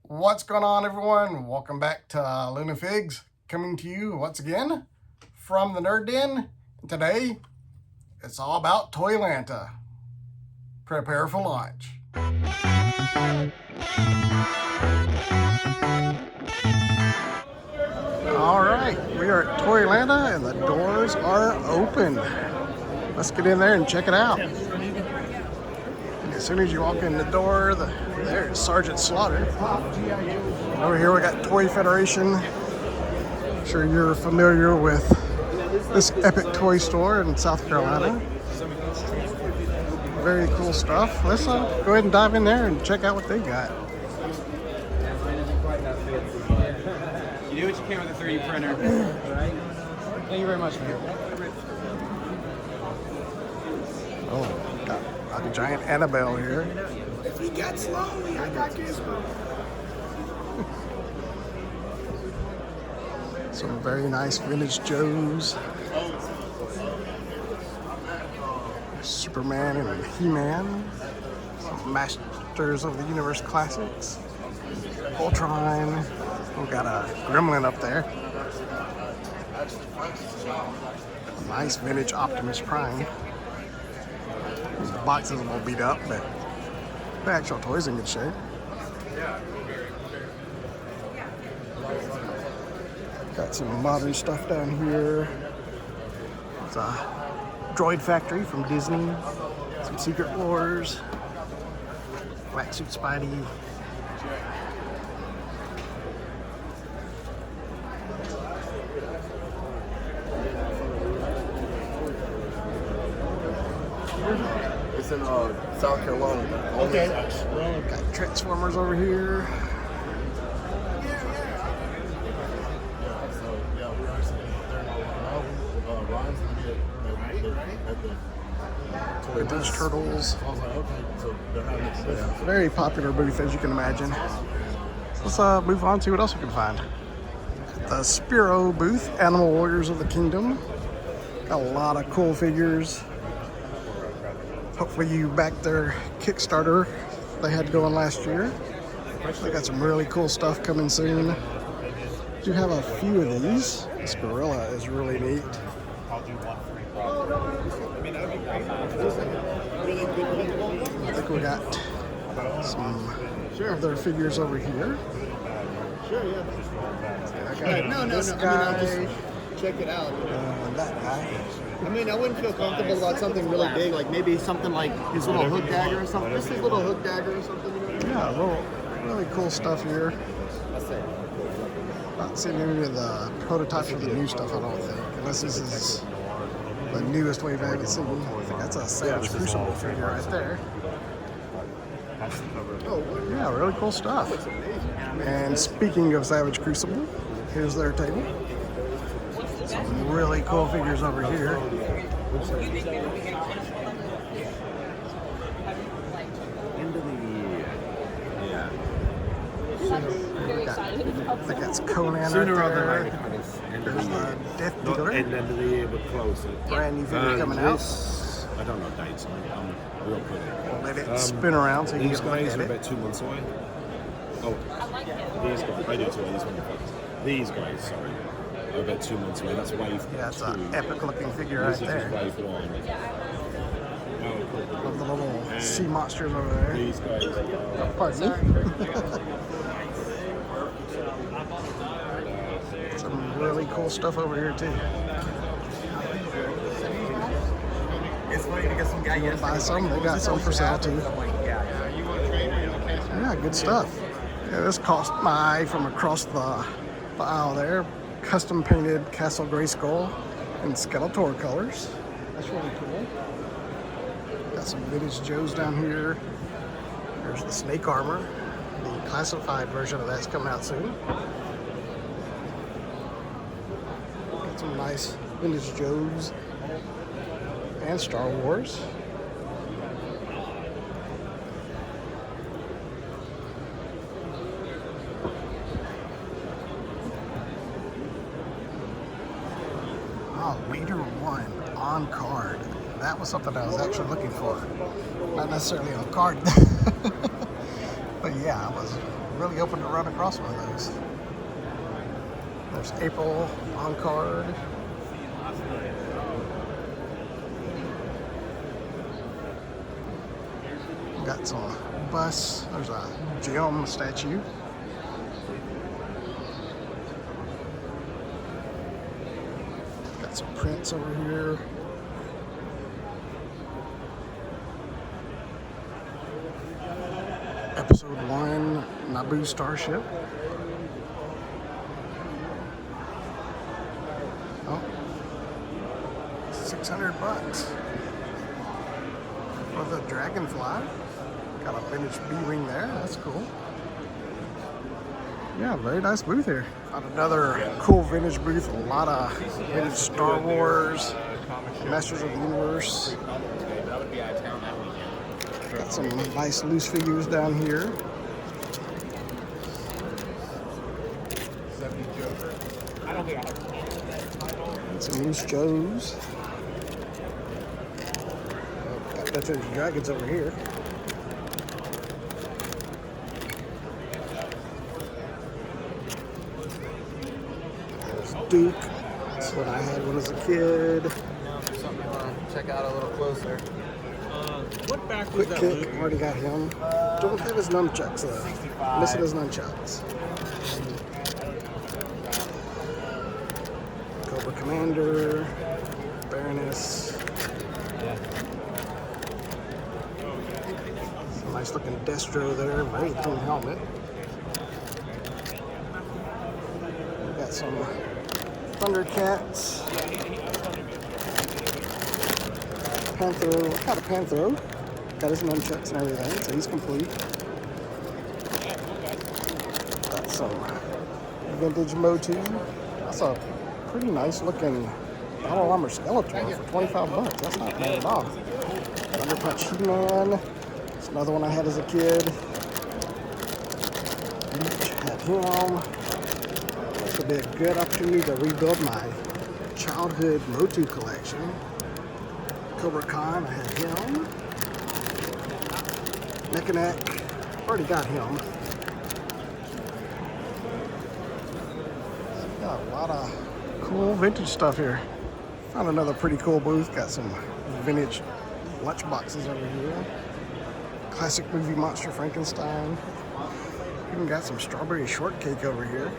What's going on, everyone? Welcome back to Luna Figs, coming to you once again from the Nerd Den. Today, it's all about Toylanta. Prepare for launch. All right, we are at Toylanta and the doors are open. Let's get in there and check it out. And as soon as you walk in the door, there's Sergeant Slaughter. Over here we got Toy Federation. I'm sure you're familiar with this epic toy store in South Carolina. Very cool stuff. Let's go ahead and dive in there and check out what they got. You do what you can with a 3D printer. Thank you very much, man. Oh, got a giant Annabelle here. If he gets lonely, I got Gizmo. Some very nice vintage Joes. Superman and He-Man. Some Masters of the Universe classics. Ultron. We've got a Gremlin up there. A nice vintage Optimus Prime. The box is a little beat up, but the actual toy's in good shape. Got some modern stuff down here. It's a droid factory from Disney. Some Secret Wars. Black Suit Spidey. It's in South Carolina. Okay. Got Transformers over here. Vintage Turtles. Yeah, very popular booth, as you can imagine. Let's move on to what else we can find. The Spiro booth, Animal Warriors of the Kingdom. Got a lot of cool figures. Hopefully you backed their Kickstarter they had going last year. They got some really cool stuff coming soon. Do have a few of these. This gorilla is really neat. I think we got some other figures over here. Sure, yeah. This guy, Check it out. that guy. I mean, I wouldn't feel comfortable about something really big, like maybe something like his little hook dagger or something. Just his little hook dagger or something. Yeah, really cool stuff here. That's it. Not seeing any of the prototypes of the new stuff, I don't think. Unless this is the newest wave I haven't seen. I think that's a Savage Crucible figure right there. Oh, Yeah, really cool stuff. And speaking of Savage Crucible, here's their table. Some really cool figures over here. I think that's Conan Sooner right rather there. than later, kind of end of There's the the year. Death Not Dealer. end of the year, but closer. Brand new figure coming out. This, I don't know dates. I'm real quick. Let it spin around so you These can look guys at are it. about 2 months away. Oh, these guys. I do too. These guys, sorry, are about 2 months away. That's wave Yeah, it's 2. an epic looking figure right This is just there. wave 1. Love the little sea monsters over there. These guys are Pardon me. Some really cool stuff over here too. It's funny because some guy yesterday Buy some, they got some for sale too. Yeah, good stuff. Yeah, this cost my eye from across the aisle there. Custom painted Castle Grayskull in Skeletor colors. That's really cool. Got some vintage Joes down here. There's the snake armor. The classified version of that's coming out soon. Got some nice vintage Joes and Star Wars. Leader 1 on card. That was something I was actually looking for. Not necessarily on card. But yeah, I was really open to run across one of those. There's April on card. Got some bus. There's a Jim statue. Got some prints over here. Episode 1 Naboo Starship. Oh, $600 for the Dragonfly. Got a vintage B-wing there. That's cool. Yeah, very nice booth here. Got another cool vintage booth. A lot of vintage Star Wars, Masters of the Universe. Got some nice loose figures down here. And some loose Joes. Got Dungeons and Dragons over here. There's Duke. That's what I had when I was a kid. Something I want to check out a little closer. What back was Quick that? Kick, Luke? already got him. Don't have his nunchucks though. Missing his nunchucks. Cobra Commander, Baroness. Some nice looking Destro there, very clean helmet. We got some Thundercats. Panthro, what kind of Panthro? Got his nunchucks and everything, so he's complete. Got some vintage Motu. That's a pretty nice looking Battle Armor Skeletor for $25. That's not bad at all. Thunder Punch He-Man. It's another one I had as a kid. Leech had him. This would be a good opportunity to rebuild my childhood Motu collection. Cobra Khan, I had him. Neck and Neck, already got him. Got a lot of cool vintage stuff here. Found another pretty cool booth. Got some vintage lunch boxes over here. Classic movie Monster Frankenstein. Even got some strawberry shortcake over here.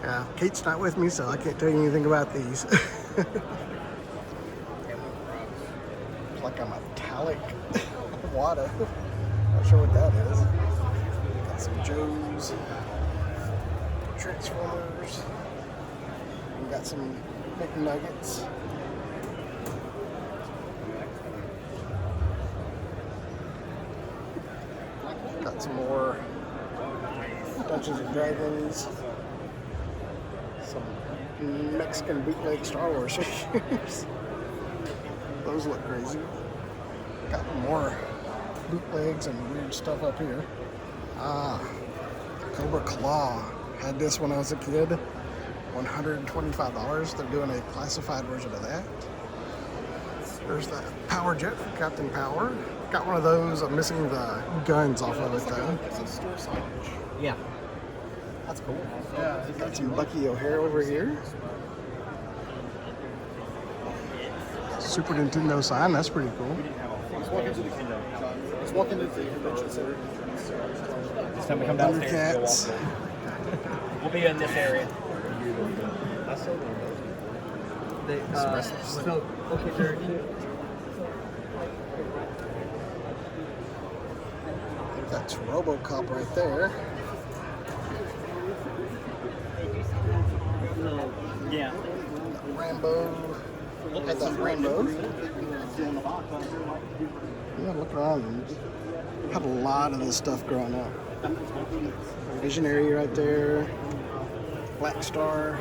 Yeah, Kate's not with me, so I can't tell you anything about these. It's like a metallic water. Not sure what that is. Got some Joes, Transformers. We got some big nuggets. Got some more Dungeons and Dragons. Some Mexican bootleg Star Wars figures. Those look crazy. Got more bootlegs and weird stuff up here. Cobra Claw. Had this when I was a kid. $125. They're doing a classified version of that. There's that Power Jet from Captain Power. Got one of those. I'm missing the guns off of it though. Yeah. That's cool. Got some Bucky O'Hare over here. Super Nintendo sign, that's pretty cool. Let's walk into the convention center. This time we come downstairs. Thundercats. We'll be in this area. Okay, Jared. I think that's RoboCop right there. Yeah. Rambo. Had that Rambo. Yeah, look around. Had a lot of this stuff growing up. Visionary right there. Black Star.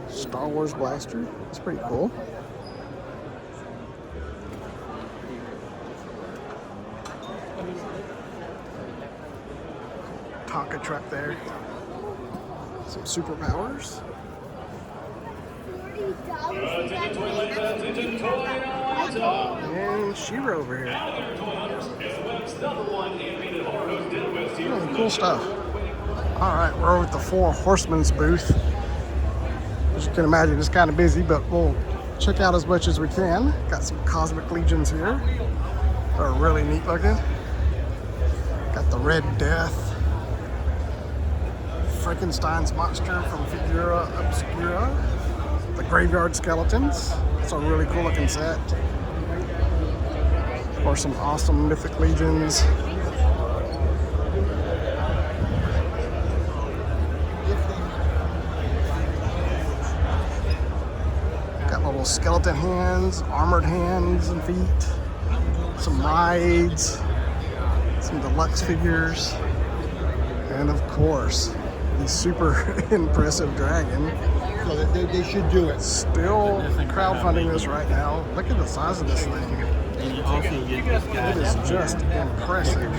Star Wars Blaster. That's pretty cool. Tonka truck there. Some superpowers. And Shira over here. Cool stuff. Alright, we're over at the Four Horsemen's booth. As you can imagine, it's kind of busy, but we'll check out as much as we can. Got some Cosmic Legions here. They're really neat looking. Got the Red Death. Frankenstein's monster from Figura Obscura. The Graveyard Skeletons. It's a really cool looking set. Or some awesome Mythic Legions. Got little skeleton hands, armored hands and feet. Some rides. Some deluxe figures. And of course, the super impressive dragon. So they should do it. Still crowdfunding this right now. Look at the size of this thing. It is just impressive.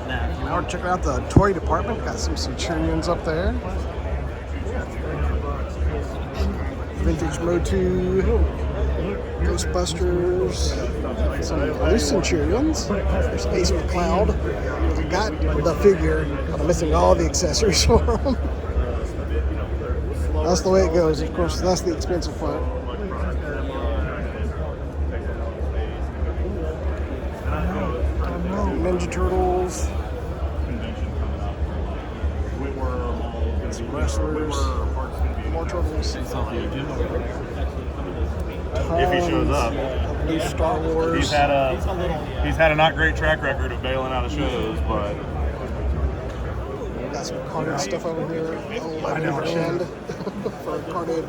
Now we're checking out the toy department. Got some Centurions up there. Vintage Motu, Ghostbusters, some loose Centurions. There's Ace McCloud. I got the figure, but I'm missing all the accessories for him. That's the way it goes. Of course, that's the expensive part. Ninja Turtles. Some wrestlers. More turtles. If he shows up. New Star Wars. He's had a not great track record of bailing out of shows, but Got some carded stuff over here. 11% for carded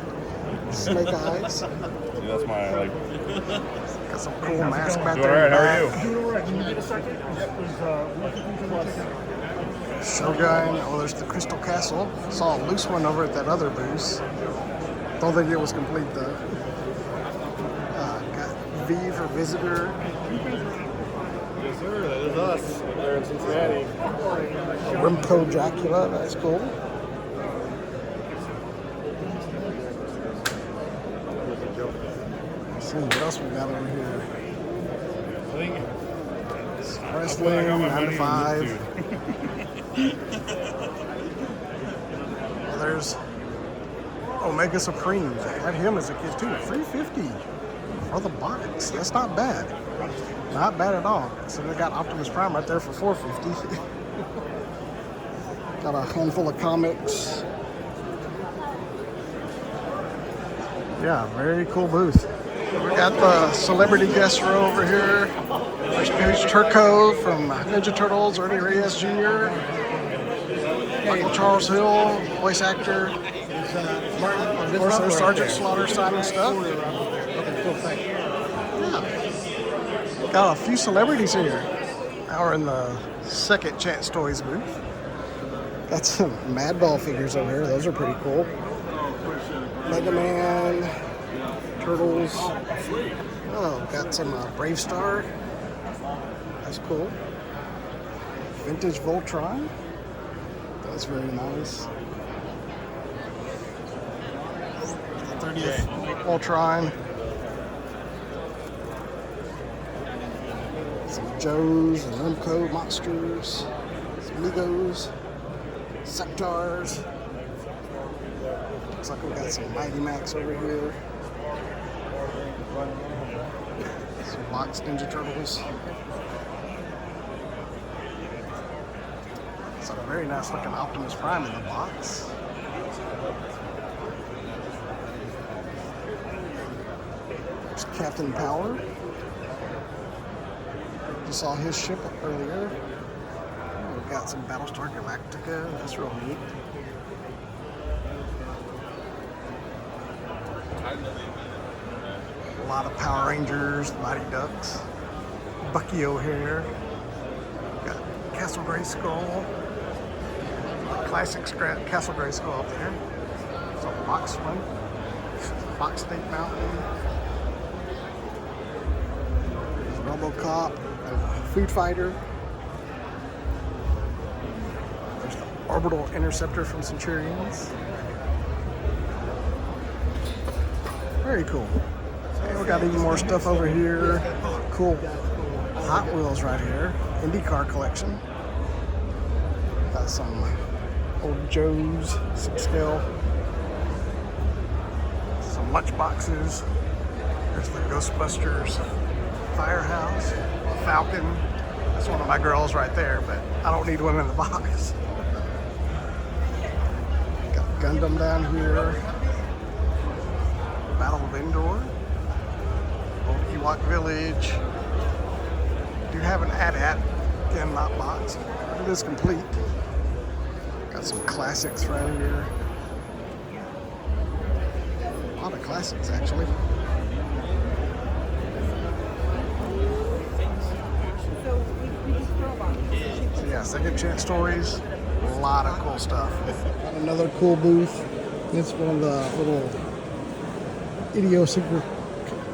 Snake Eyes. that's my like. Got some cool mask back All there. right, how are you? Shogun. Oh, there's the Crystal Castle. Saw a loose one over at that other booth. Don't think it was complete though. Got V for Visitor. Yes, sir. That is us. There in Cincinnati. Rimco Dracula. That's cool. Let's see what else we got over here. Wrestling 9 to 5. There's Omega Supreme. I had him as a kid too. $350 for the box. That's not bad. Not bad at all. So they got Optimus Prime right there for $450. Got a handful of comics. Yeah, very cool booth. We got the celebrity guest row over here. There's Turco from Ninja Turtles, Ernie Reyes Jr., Michael Charles Hill, voice actor. Of course, there's Sergeant Slaughter signing stuff. Yeah. Got a few celebrities here. Now we're in the Second Chance Toys booth. Got some Madball figures over here. Those are pretty cool. Mega Man, Turtles. Oh, got some Brave Star. That's cool. Vintage Voltron. That's very nice. 30th Voltron. Some Joes and Rimco monsters. Some Legos. Sectars. Looks like we got some Mighty Max over here. Some boxed Ninja Turtles. It's a very nice looking Optimus Prime in the box. There's Captain Power. Just saw his ship earlier. We've got some Battlestar Galactica. That's real neat. A lot of Power Rangers, Mighty Ducks, Bucky O'Hare. Got Castle Grayskull. Classic Castle Grayskull up there. There's a box one. Box Snake Mountain. There's RoboCop. Food Fighter. There's the Orbital Interceptor from Centurions. Very cool. And we got even more stuff over here. Cool Hot Wheels right here. IndyCar collection. Got some old Joe's 6 scale. Some lunch boxes. There's the Ghostbusters Firehouse. Falcon. That's one of my girls right there, but I don't need one in the box. Got Gundam down here. Battle of Endor. Old Ewok Village. Do have an AT-AT, again not boxed. It is complete. Got some classics right here. A lot of classics actually. So yeah, second chance stories. A lot of cool stuff. Got another cool booth. It's one of the little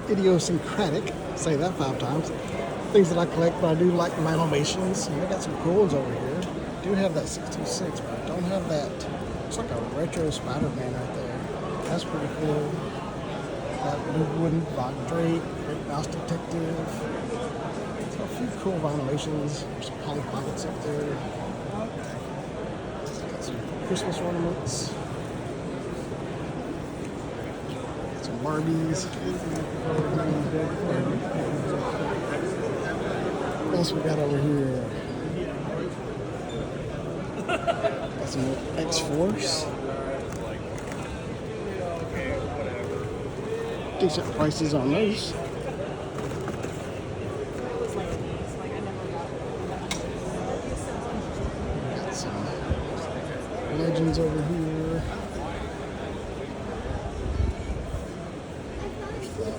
idiosyncratic, say that 5 times, things that I collect, but I do like my animations. And I got some cool ones over here. I do have that 626, but I don't have that. It's like a retro Spider-Man right there. That's pretty cool. Got Blue Wooden Rock Drake, Great Mouse Detective. So a few cool animations. There's some Polly Pockets up there. Got some Christmas ornaments. Some Barbies. What else we got over here? Got some X-Force. Decent prices on those. Got some Legends over here.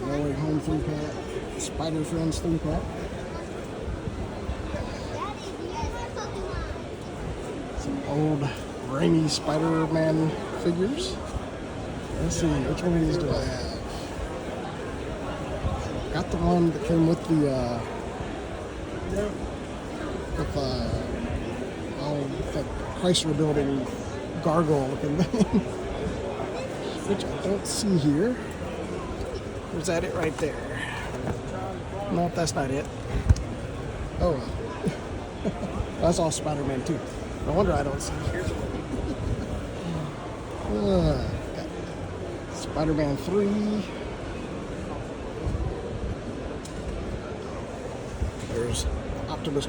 No Way Home 3-pack. Spider Friends 3-pack. Some old rainy Spider-Man figures. Let's see, which one of these do I have? Got the one that came with the that Chrysler building gargoyle looking thing, which I don't see here. Or is that it right there? No, that's not it. Oh, that's all Spider-Man too. No wonder I don't see it here. Got Spider-Man 3. There's Optimus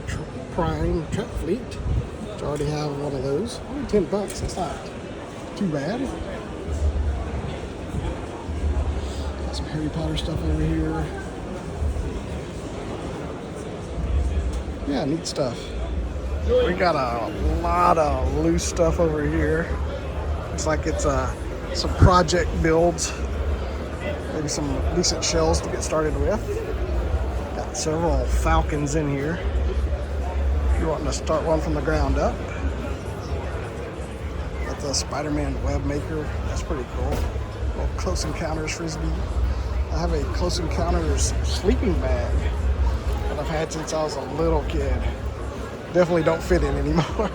Prime Truck Fleet, which I already have one of those. Only $10, that's not too bad. Got some Harry Potter stuff over here. Yeah, neat stuff. We got a lot of loose stuff over here. Looks like it's some project builds. Maybe some decent shells to get started with. Got several Falcons in here. If you're wanting to start one from the ground up. Got the Spider-Man web maker. That's pretty cool. Little Close Encounters Frisbee. I have a Close Encounters sleeping bag that I've had since I was a little kid. Definitely don't fit in anymore.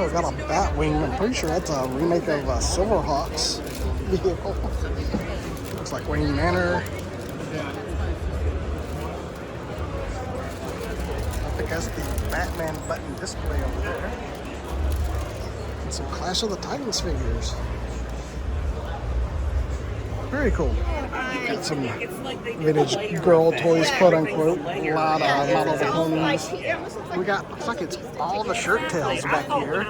Oh, got a Batwing. I'm pretty sure that's a remake of Silverhawk's vehicle. Looks like Wayne Manor. I think that's the Batman button display over there. And some Clash of the Titans figures. Very cool. Got some vintage girl toys, quote unquote. A lot of My Little Ponies. We got, looks like it's all the shirt tails back here.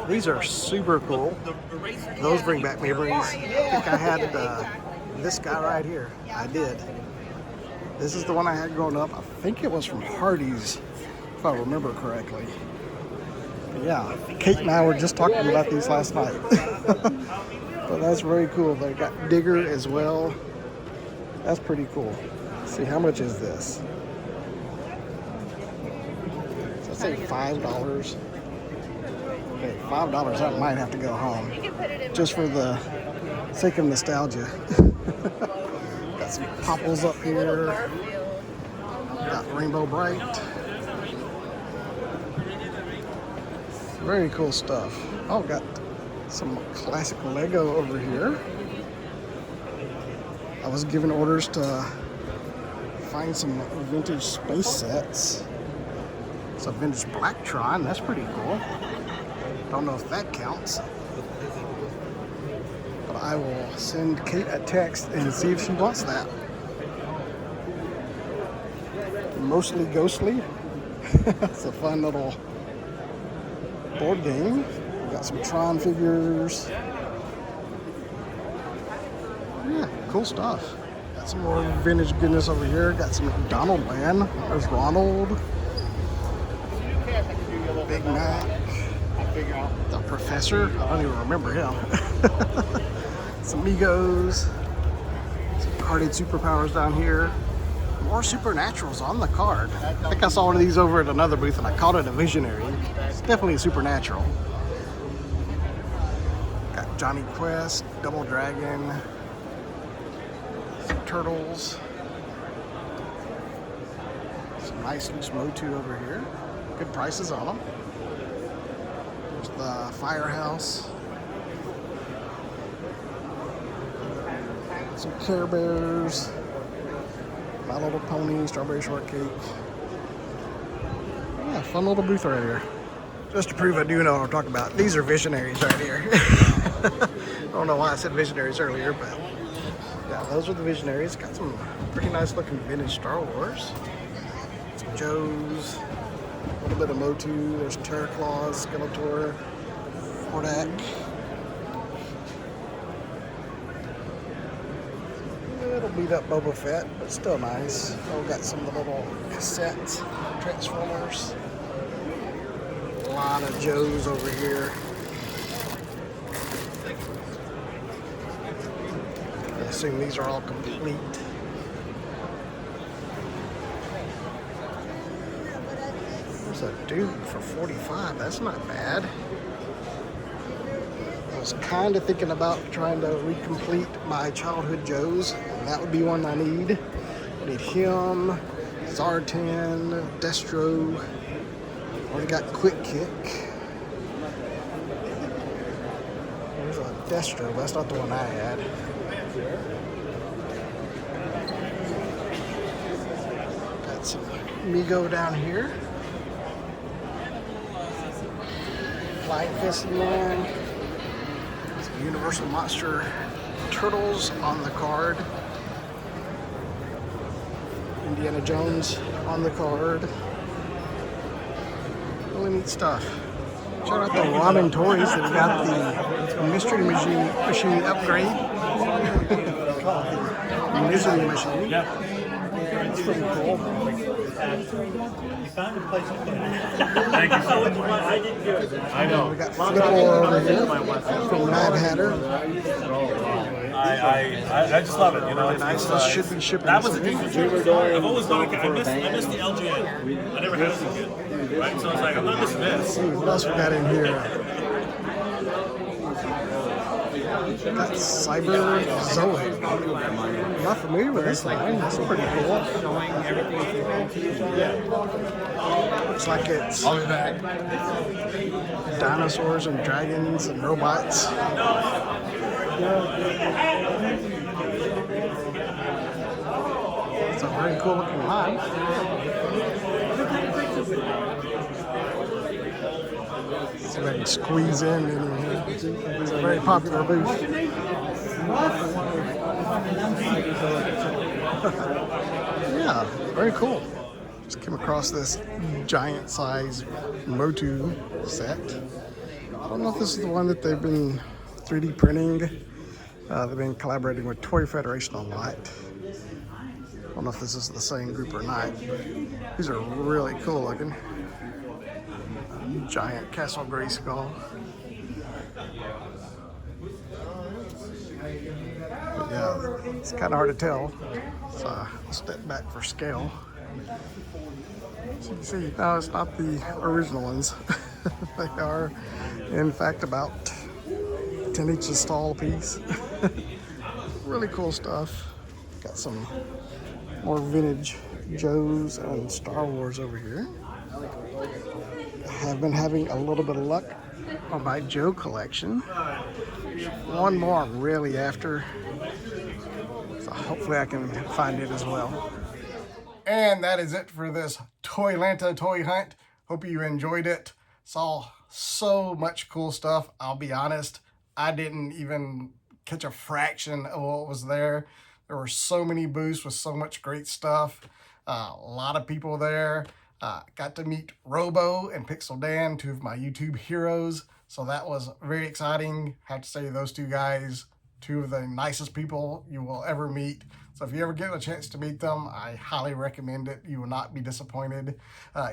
These are super cool. Those bring back memories. I think I had this guy right here. I did. This is the one I had growing up. I think it was from Hardee's, if I remember correctly. But yeah, Kate and I were just talking about these last night. But that's very cool. They got Digger as well. That's pretty cool. Let's see, how much is this? So I'd say $5. Okay, $5. I might have to go home. Just for the sake of nostalgia. Got some Popples up here. Got Rainbow Bright. Very cool stuff. Oh, got Some classic Lego over here. I was given orders to find some vintage space sets. It's a vintage Blacktron, that's pretty cool. Don't know if that counts. But I will send Kate a text and see if she wants that. Mostly Ghostly. It's a fun little board game. We got some Tron figures. Yeah, cool stuff. Got some more vintage goodness over here. Got some Donald Land. There's Ronald. Big Mac. The Professor. I don't even remember him. Some Migos. Some carded superpowers down here. More Supernaturals on the card. I think I saw one of these over at another booth and I called it a Visionary. It's definitely a Supernatural. Got Johnny Quest, Double Dragon, some Turtles. Some nice loose Motu over here. Good prices on them. There's the Firehouse. Some Care Bears. My Little Pony, Strawberry Shortcake. Yeah, fun little booth right here. Just to prove I do know what I'm talking about, these are Visionaries right here. I don't know why I said Visionaries earlier, but yeah, those are the Visionaries. Got some pretty nice looking vintage Star Wars. Some Joes, a little bit of Motu, there's Terraclaws, Skeletor, Hordak. Little beat up Boba Fett, but still nice. Oh, got some of the little cassette Transformers. A lot of Joes over here. I assume these are all complete. There's a Duke for $45. That's not bad. I was kind of thinking about trying to recomplete my childhood Joes. That would be one I need. I need him, Zartan, Destro. Already got Quick Kick. There's a Destro, but that's not the one I had. Got some Mego down here. Flying Fist Man. Some Universal Monster Turtles on the card. Indiana Jones on the card. Really neat stuff. Check out the Robin toys that got the Mystery Machine upgrade. Mystery Machine. That's pretty cool. Thank you so much. I didn't do it. I know. We got Flipper over here from Mad Hatter. I just love it. You know, Nice. This should be shipping. that was a soon. good trip. I've always thought I missed the LGN. I never had it again. Right? So I was like, I'm not missing this. What else we got in here? Got Cyber Zoe. I'm not familiar with this line. That's pretty cool. Looks like it's dinosaurs and dragons and robots. It's a very cool looking line. See if I can squeeze in here. It's a very popular booth. Yeah, very cool. Just came across this giant size Motu set. I don't know if this is the one that they've been 3D printing. They've been collaborating with Toy Federation a lot. I don't know if this is the same group or not. These are really cool looking. Giant Castle Grayskull. But yeah, it's kind of hard to tell. So I'll step back for scale. So you can see, no, it's not the original ones. They are, in fact, about 10 inches tall a piece. Really cool stuff. Got some more vintage Joes and Star Wars over here. have been having a little bit of luck on my Joe collection. One more I'm really after, so hopefully I can find it as well. And that is it for this Toylanta toy hunt. Hope you enjoyed it. Saw so much cool stuff. I'll be honest, I didn't even catch a fraction of what was there. There were so many booths with so much great stuff. A lot of people there. Got to meet Robo and Pixel Dan, two of my YouTube heroes. So that was very exciting. Have to say those two guys, two of the nicest people you will ever meet. So if you ever get a chance to meet them, I highly recommend it. You will not be disappointed.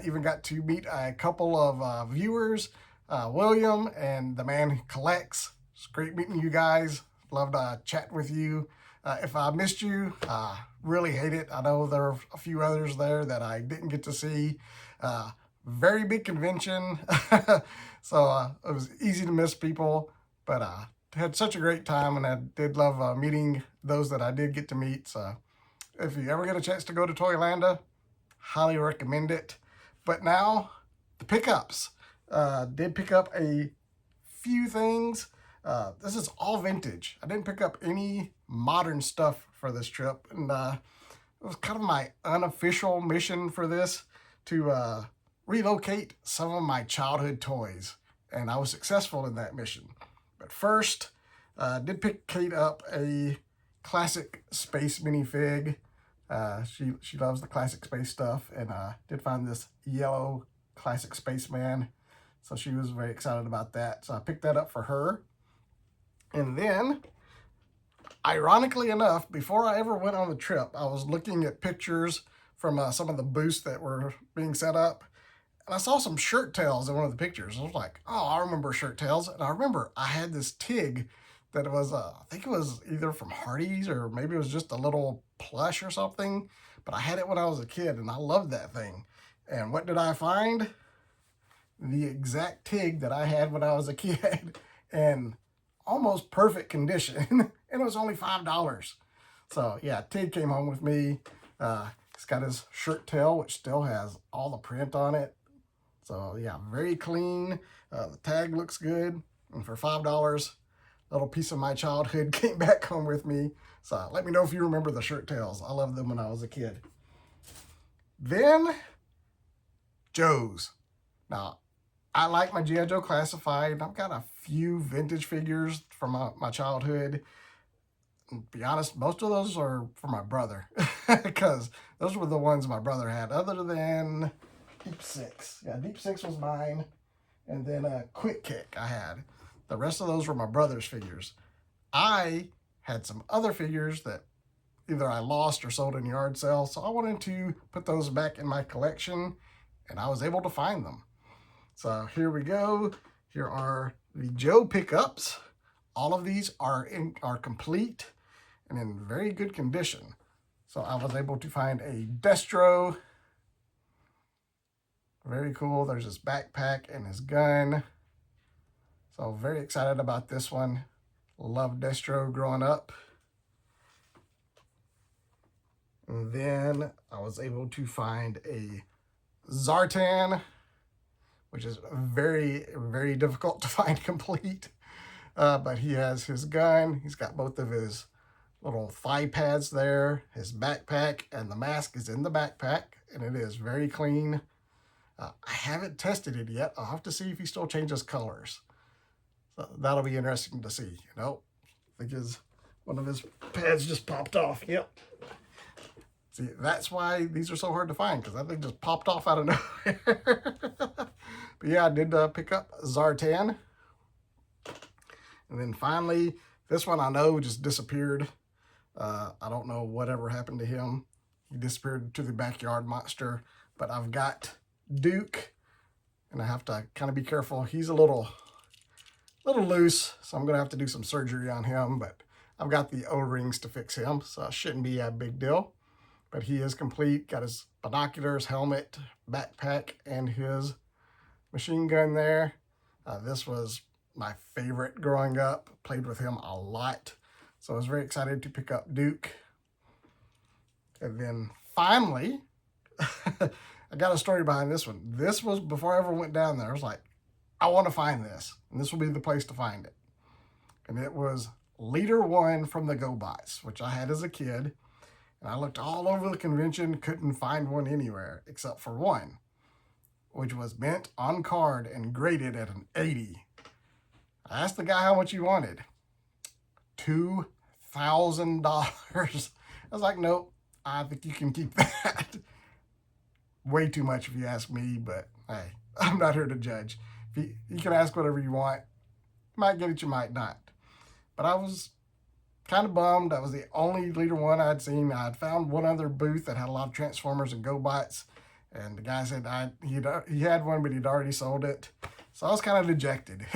Even got to meet a couple of viewers, William and the man who collects. It's great meeting you guys. Love to chat with you. If I missed you, really hate it. I know there are a few others there that I didn't get to see. Very big convention, so it was easy to miss people, but had such a great time, and I did love meeting those that I did get to meet. So if you ever get a chance to go to Toylanta, highly recommend it. But now, the pickups. Did pick up a few things. This is all vintage. I didn't pick up any modern stuff for this trip, and it was kind of my unofficial mission for this to relocate some of my childhood toys, and I was successful in that mission. But first, did pick Kate up a classic space minifig. She loves the classic space stuff, and did find this yellow classic spaceman, so she was very excited about that. So I picked that up for her. And then, ironically enough, before I ever went on the trip, I was looking at pictures from some of the booths that were being set up, and I saw some shirt tails in one of the pictures. I was like, oh, I remember shirt tails. And I remember I had this Tig that was, I think it was either from Hardee's or maybe it was just a little plush or something, but I had it when I was a kid, and I loved that thing. And what did I find? The exact Tig that I had when I was a kid, and almost perfect condition, and it was only $5. So yeah, Tig came home with me. He's got his shirt tail, which still has all the print on it. So yeah, very clean. The tag looks good, and for $5, little piece of my childhood came back home with me. So let me know if you remember the shirt tails. I loved them when I was a kid. Then, Joe's. Now, I like my G.I. Joe Classified. I've got a few vintage figures from my childhood. And to be honest, most of those are for my brother, because those were the ones my brother had, other than Deep Six. Yeah, Deep Six was mine, and then Quick Kick I had. The rest of those were my brother's figures. I had some other figures that either I lost or sold in yard sale, so I wanted to put those back in my collection, and I was able to find them. So here we go. Here are the Joe pickups. All of these are complete and in very good condition. So I was able to find a Destro. Very cool. There's his backpack and his gun. So very excited about this one. Loved Destro growing up. And then I was able to find a Zartan, which is very, very difficult to find complete. But he has his gun. He's got both of his little thigh pads there, his backpack, and the mask is in the backpack, and it is very clean. I haven't tested it yet. I'll have to see if he still changes colors. So that'll be interesting to see. I think one of his pads just popped off. Yep. See, that's why these are so hard to find, because that thing just popped off out of nowhere. But yeah, I did pick up Zartan. And then finally, this one I know just disappeared. I don't know whatever happened to him. He disappeared to the backyard monster. But I've got Duke, and I have to kind of be careful. He's a little loose, so I'm going to have to do some surgery on him. But I've got the O-rings to fix him, so it shouldn't be a big deal. But he is complete. Got his binoculars, helmet, backpack, and his machine gun there. This was my favorite growing up. Played with him a lot. So I was very excited to pick up Duke. And then finally, I got a story behind this one. This was before I ever went down there. I was like, I want to find this, and this will be the place to find it. And it was Leader 1 from the GoBots, which I had as a kid. And I looked all over the convention, couldn't find one anywhere except for one, which was mint on card and graded at an 80. I asked the guy how much he wanted. $2,000. I was like, nope, I think you can keep that. Way too much if you ask me, but hey, I'm not here to judge. You can ask whatever you want. You might get it, you might not. But I was kind of bummed. That was the only Leader 1 I'd seen. I'd found one other booth that had a lot of Transformers and GoBots, and the guy said he had one, but he'd already sold it. So I was kind of dejected.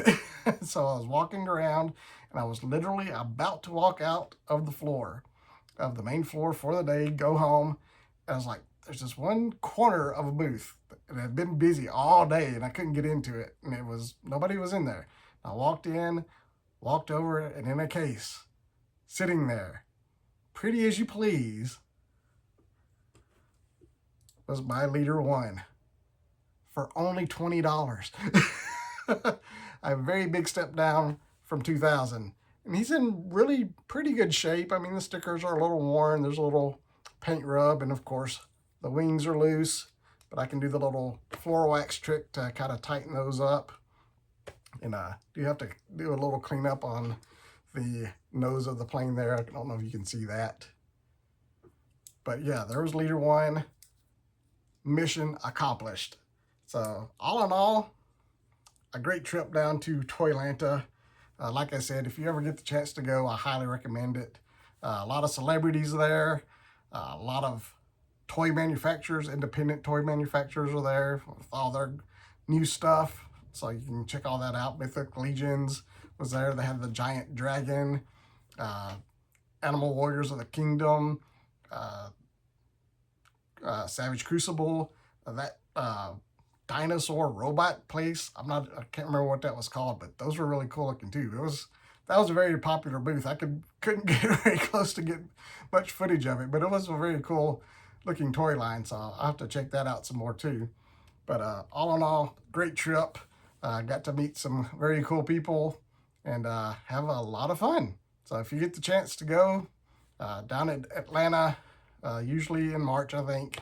So I was walking around, and I was literally about to walk out of the main floor for the day, go home. And I was like, there's this one corner of a booth that had been busy all day, and I couldn't get into it, and nobody was in there. I walked in, walked over, and in a case, sitting there, pretty as you please, was my Leader 1 for only $20. A very big step down from 2000. And he's in really pretty good shape. I mean, the stickers are a little worn. There's a little paint rub, and of course, the wings are loose, but I can do the little floor wax trick to kind of tighten those up. And do have to do a little cleanup on the nose of the plane there. I don't know if you can see that. But yeah, there was Leader 1. Mission accomplished. So all in all, a great trip down to Toylanta. Like I said, if you ever get the chance to go, I highly recommend it. A lot of celebrities there. A lot of toy manufacturers, independent toy manufacturers are there with all their new stuff. So you can check all that out. Mythic Legions was there. They had the giant dragon, Animal Warriors of the Kingdom, Savage Crucible, that dinosaur robot place. I can't remember what that was called, but those were really cool looking too. That was a very popular booth. I couldn't get very close to get much footage of it, but it was a very cool looking toy line. So I'll have to check that out some more too. But all in all, great trip. Got to meet some very cool people and have a lot of fun. So if you get the chance to go down at Atlanta, usually in March, I think,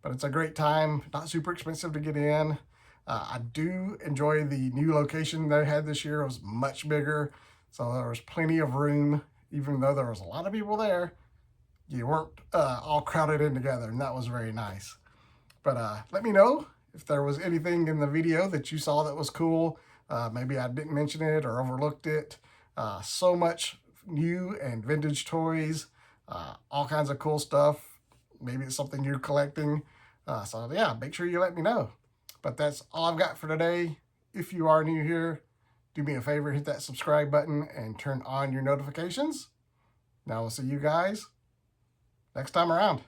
but it's a great time. Not super expensive to get in. I do enjoy the new location they had this year. It was much bigger, so there was plenty of room. Even though there was a lot of people there, you weren't all crowded in together, and that was very nice. But let me know if there was anything in the video that you saw that was cool. Maybe I didn't mention it or overlooked it. So much new and vintage toys, all kinds of cool stuff. Maybe it's something you're collecting. So yeah, make sure you let me know. But that's all I've got for today. If you are new here, do me a favor, hit that subscribe button and turn on your notifications. Now we'll see you guys next time around.